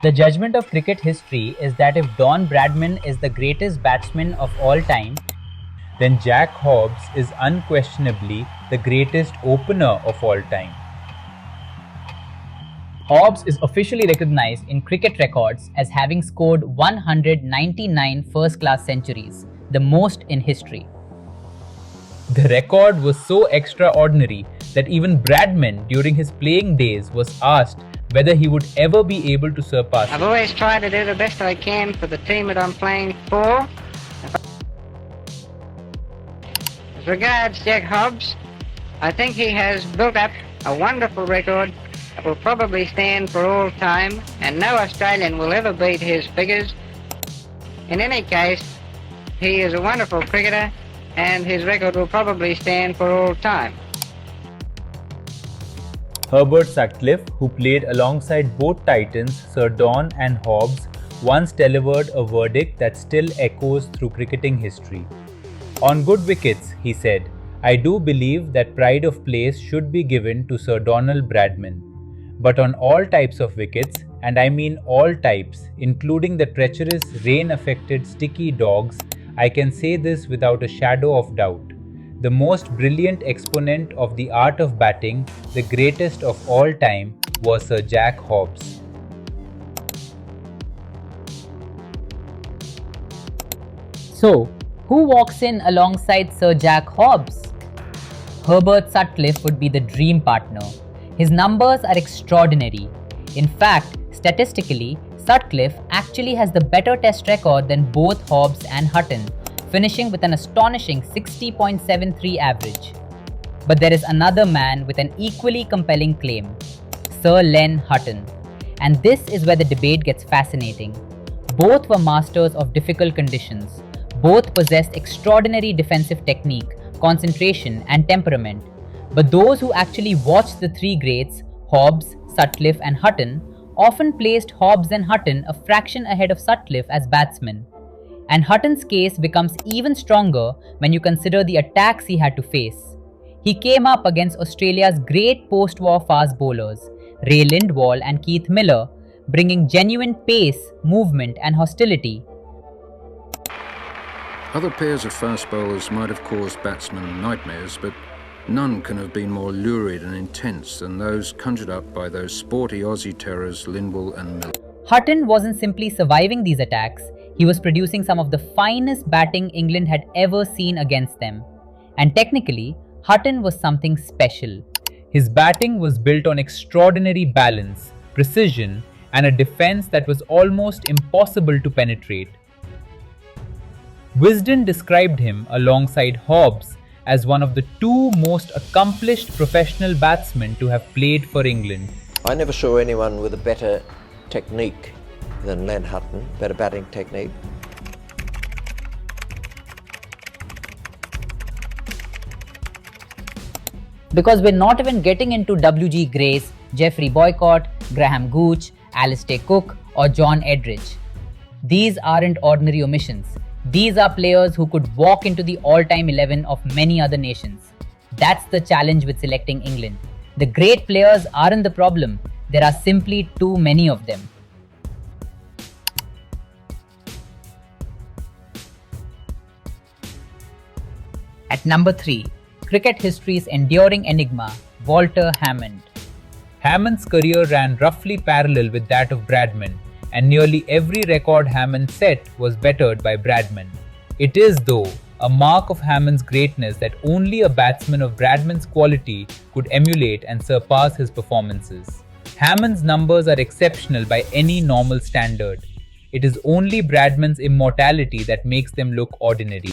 The judgment of cricket history is that if Don Bradman is the greatest batsman of all time, then Jack Hobbs is unquestionably the greatest opener of all time. Hobbs is officially recognized in cricket records as having scored 199 first-class centuries, the most in history. The record was so extraordinary that even Bradman during his playing days was asked whether he would ever be able to surpass it. I've always tried to do the best I can for the team that I'm playing for. As regards Jack Hobbs, I think he has built up a wonderful record that will probably stand for all time, and no Australian will ever beat his figures. In any case, he is a wonderful cricketer, and his record will probably stand for all time. Herbert Sutcliffe, who played alongside both titans Sir Don and Hobbs, once delivered a verdict that still echoes through cricketing history. "On good wickets," he said, "I do believe that pride of place should be given to Sir Donald Bradman. But on all types of wickets, and I mean all types, including the treacherous rain-affected sticky dogs, I can say this without a shadow of doubt. The most brilliant exponent of the art of batting, the greatest of all time, was Sir Jack Hobbs." So, who walks in alongside Sir Jack Hobbs? Herbert Sutcliffe would be the dream partner. His numbers are extraordinary. In fact, statistically, Sutcliffe actually has the better test record than both Hobbs and Hutton, finishing with an astonishing 60.73 average. But there is another man with an equally compelling claim, Sir Len Hutton. And this is where the debate gets fascinating. Both were masters of difficult conditions. Both possessed extraordinary defensive technique, concentration, and temperament. But those who actually watched the three greats, Hobbs, Sutcliffe, and Hutton, often placed Hobbs and Hutton a fraction ahead of Sutcliffe as batsmen. And Hutton's case becomes even stronger when you consider the attacks he had to face. He came up against Australia's great post-war fast bowlers, Ray Lindwall and Keith Miller, bringing genuine pace, movement, and hostility. Other pairs of fast bowlers might have caused batsmen nightmares, but none can have been more lurid and intense than those conjured up by those sporty Aussie terrors Lindwall and Miller. Hutton wasn't simply surviving these attacks, he was producing some of the finest batting England had ever seen against them. And technically, Hutton was something special. His batting was built on extraordinary balance, precision, and a defense that was almost impossible to penetrate. Wisden described him, alongside Hobbs, as one of the two most accomplished professional batsmen to have played for England. I never saw anyone with a better technique than Len Hutton, better batting technique. Because we're not even getting into W.G. Grace, Geoffrey Boycott, Graham Gooch, Alistair Cook, or John Edridge. These aren't ordinary omissions. These are players who could walk into the all-time 11 of many other nations. That's the challenge with selecting England. The great players aren't the problem. There are simply too many of them. At number 3, cricket history's enduring enigma, Walter Hammond. Hammond's career ran roughly parallel with that of Bradman, and nearly every record Hammond set was bettered by Bradman. It is, though, a mark of Hammond's greatness that only a batsman of Bradman's quality could emulate and surpass his performances. Hammond's numbers are exceptional by any normal standard. It is only Bradman's immortality that makes them look ordinary.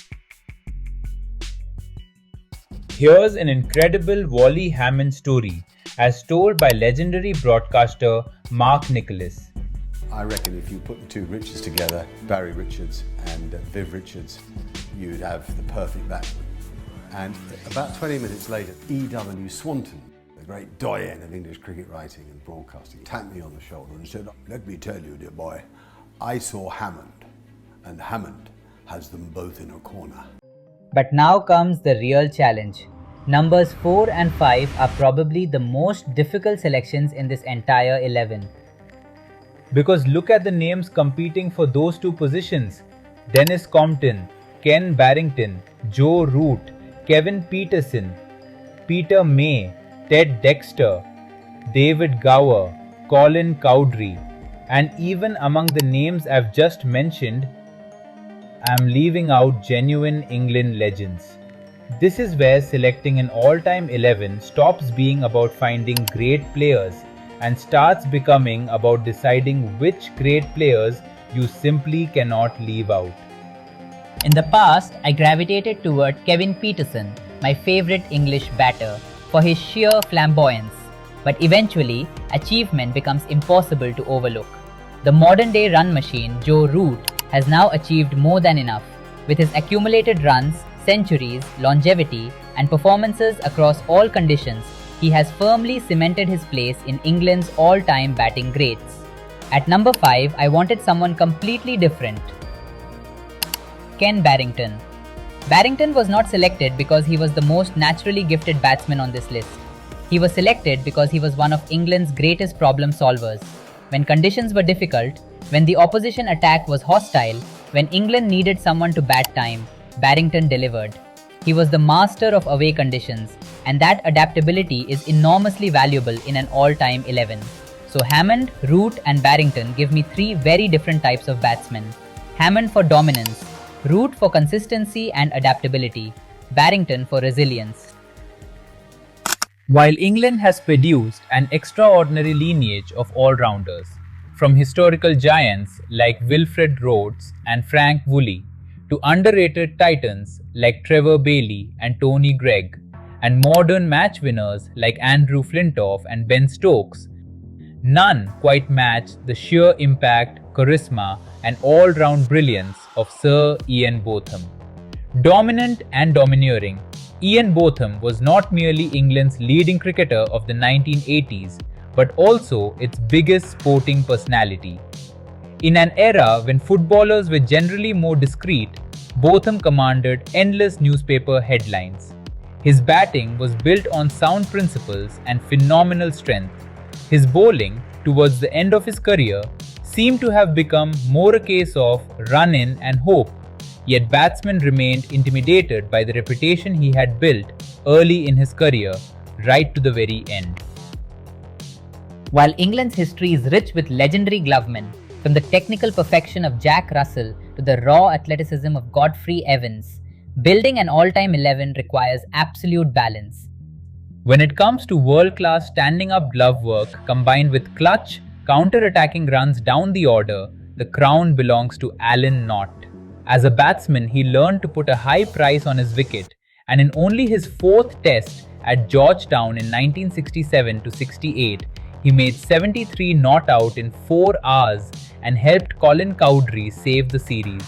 Here's an incredible Wally Hammond story, as told by legendary broadcaster Mark Nicholas. I reckon if you put the two Richards together, Barry Richards and Viv Richards, you'd have the perfect batsman. And about 20 minutes later, E.W. Swanton, the great doyen of English cricket writing and broadcasting, tapped me on the shoulder and said, "Let me tell you, dear boy, I saw Hammond, and Hammond has them both in a corner." But now comes the real challenge. Numbers 4 and 5 are probably the most difficult selections in this entire 11. Because look at the names competing for those two positions: Denis Compton, Ken Barrington, Joe Root, Kevin Pietersen, Peter May, Ted Dexter, David Gower, Colin Cowdrey, and even among the names I've just mentioned, I'm leaving out genuine England legends. This is where selecting an all-time 11 stops being about finding great players and starts becoming about deciding which great players you simply cannot leave out. In the past, I gravitated toward Kevin Pietersen, my favorite English batter, for his sheer flamboyance. But eventually, achievement becomes impossible to overlook. The modern-day run machine, Joe Root, has now achieved more than enough. With his accumulated runs, centuries, longevity, and performances across all conditions, he has firmly cemented his place in England's all-time batting greats. At number 5, I wanted someone completely different. Ken Barrington. Barrington was not selected because he was the most naturally gifted batsman on this list. He was selected because he was one of England's greatest problem solvers. When conditions were difficult, when the opposition attack was hostile, when England needed someone to bat time, Barrington delivered. He was the master of away conditions, and that adaptability is enormously valuable in an all-time 11. So Hammond, Root, and Barrington give me three very different types of batsmen. Hammond for dominance, Root for consistency and adaptability, Barrington for resilience. While England has produced an extraordinary lineage of all-rounders, from historical giants like Wilfred Rhodes and Frank Woolley, to underrated titans like Trevor Bailey and Tony Greig, and modern match winners like Andrew Flintoff and Ben Stokes, none quite match the sheer impact, charisma, and all-round brilliance of Sir Ian Botham. Dominant and domineering, Ian Botham was not merely England's leading cricketer of the 1980s, but also its biggest sporting personality. In an era when footballers were generally more discreet, Botham commanded endless newspaper headlines. His batting was built on sound principles and phenomenal strength. His bowling, towards the end of his career, seemed to have become more a case of run in and hope, yet batsmen remained intimidated by the reputation he had built early in his career, right to the very end. While England's history is rich with legendary glovemen, from the technical perfection of Jack Russell to the raw athleticism of Godfrey Evans, building an all-time 11 requires absolute balance. When it comes to world-class standing-up glove work combined with clutch, counter-attacking runs down the order, the crown belongs to Alan Knott. As a batsman, he learned to put a high price on his wicket, and in only his fourth test at Georgetown in 1967-68, he made 73 not out in 4 hours and helped Colin Cowdrey save the series.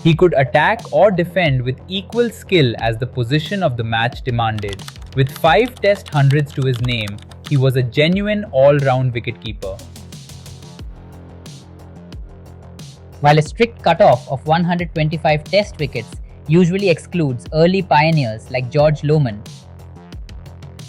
He could attack or defend with equal skill as the position of the match demanded. With 5 test hundreds to his name, he was a genuine all-round wicketkeeper. While a strict cutoff of 125 test wickets usually excludes early pioneers like George Lohmann,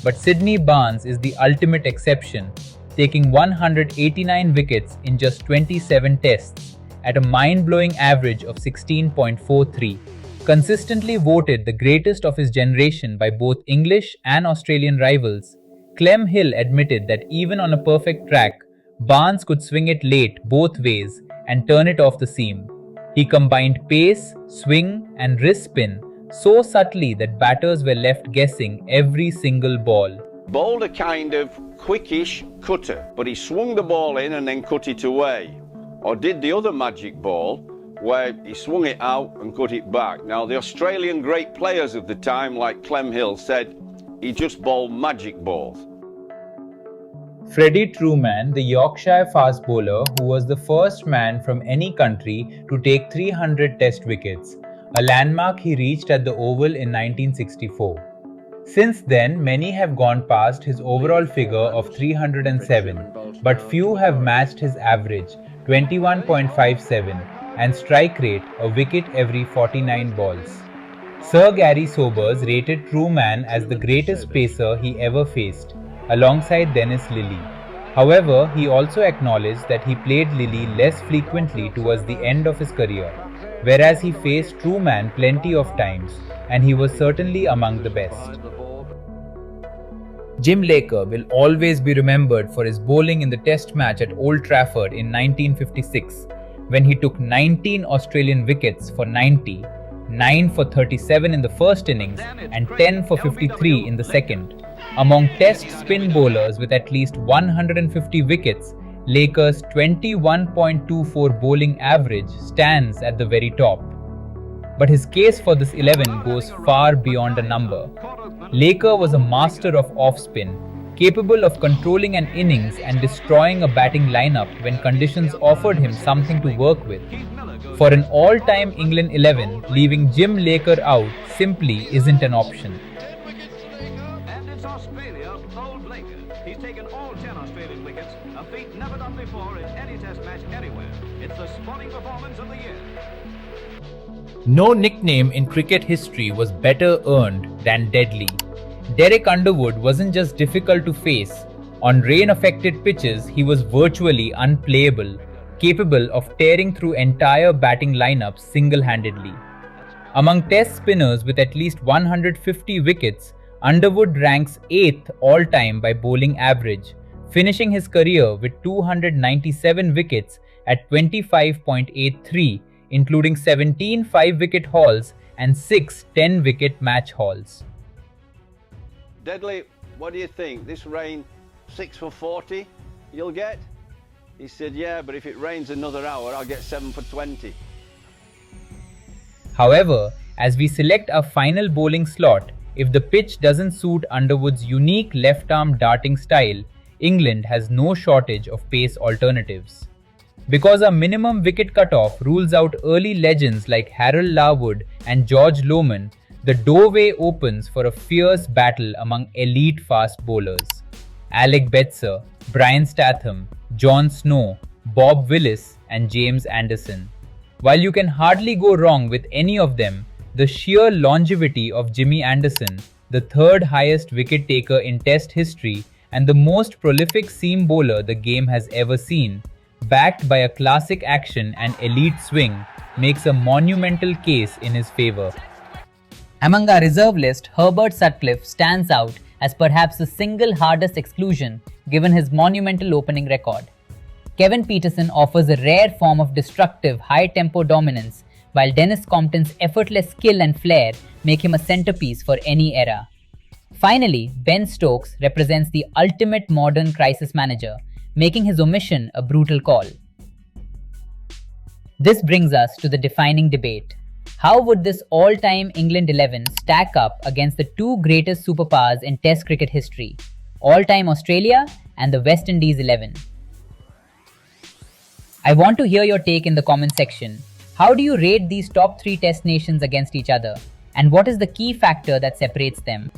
but Sydney Barnes is the ultimate exception, taking 189 wickets in just 27 tests at a mind-blowing average of 16.43. Consistently voted the greatest of his generation by both English and Australian rivals, Clem Hill admitted that even on a perfect track, Barnes could swing it late both ways and turn it off the seam. He combined pace, swing, and wrist spin so subtly that batters were left guessing every single ball. Bowled a kind of quickish cutter, but he swung the ball in and then cut it away. Or did the other magic ball, where he swung it out and cut it back. Now, the Australian great players of the time, like Clem Hill, said he just bowled magic balls. Freddie Truman, the Yorkshire fast bowler who was the first man from any country to take 300 test wickets, a landmark he reached at the Oval in 1964. Since then, many have gone past his overall figure of 307, but few have matched his average, 21.57, and strike rate, a wicket every 49 balls. Sir Gary Sobers rated Truman as the greatest pacer he ever faced, alongside Denis Lilly. However, he also acknowledged that he played Lilly less frequently towards the end of his career, whereas he faced Truman plenty of times, and he was certainly among the best. Jim Laker will always be remembered for his bowling in the Test match at Old Trafford in 1956, when he took 19 Australian wickets for 90, 9 for 37 in the first innings and 10 for 53 in the second. Among Test spin bowlers with at least 150 wickets, Laker's 21.24 bowling average stands at the very top. But his case for this 11 goes far beyond a number. Laker was a master of off-spin, capable of controlling an innings and destroying a batting lineup when conditions offered him something to work with. For an all-time England 11, leaving Jim Laker out simply isn't an option. And it's Australia, old Laker. He's taken all 10 Australian wickets, a feat never done before in any Test match anywhere. It's the sporting performance of the year. No nickname in cricket history was better earned than Deadly. Derek Underwood wasn't just difficult to face. On rain-affected pitches, he was virtually unplayable, capable of tearing through entire batting lineups single-handedly. Among Test spinners with at least 150 wickets, Underwood ranks 8th all-time by bowling average, finishing his career with 297 wickets at 25.83, including 17 5-wicket hauls and 6 10-wicket match hauls. Deadly, what do you think? This rain, 6 for 40 you'll get? He said, yeah, but if it rains another hour, I'll get 7 for 20. However, as we select our final bowling slot, if the pitch doesn't suit Underwood's unique left-arm darting style, England has no shortage of pace alternatives. Because our minimum wicket cutoff rules out early legends like Harold Larwood and George Lohmann, the doorway opens for a fierce battle among elite fast bowlers. Alec Betzer, Brian Statham, John Snow, Bob Willis and James Anderson. While you can hardly go wrong with any of them, the sheer longevity of Jimmy Anderson, the third highest wicket taker in Test history and the most prolific seam bowler the game has ever seen, backed by a classic action and elite swing, makes a monumental case in his favour. Among our reserve list, Herbert Sutcliffe stands out as perhaps the single hardest exclusion given his monumental opening record. Kevin Pietersen offers a rare form of destructive, high-tempo dominance, while Denis Compton's effortless skill and flair make him a centerpiece for any era. Finally, Ben Stokes represents the ultimate modern crisis manager, making his omission a brutal call. This brings us to the defining debate. How would this all-time England 11 stack up against the two greatest superpowers in Test cricket history, all-time Australia and the West Indies 11? I want to hear your take in the comment section. How do you rate these top 3 Test nations against each other? And what is the key factor that separates them?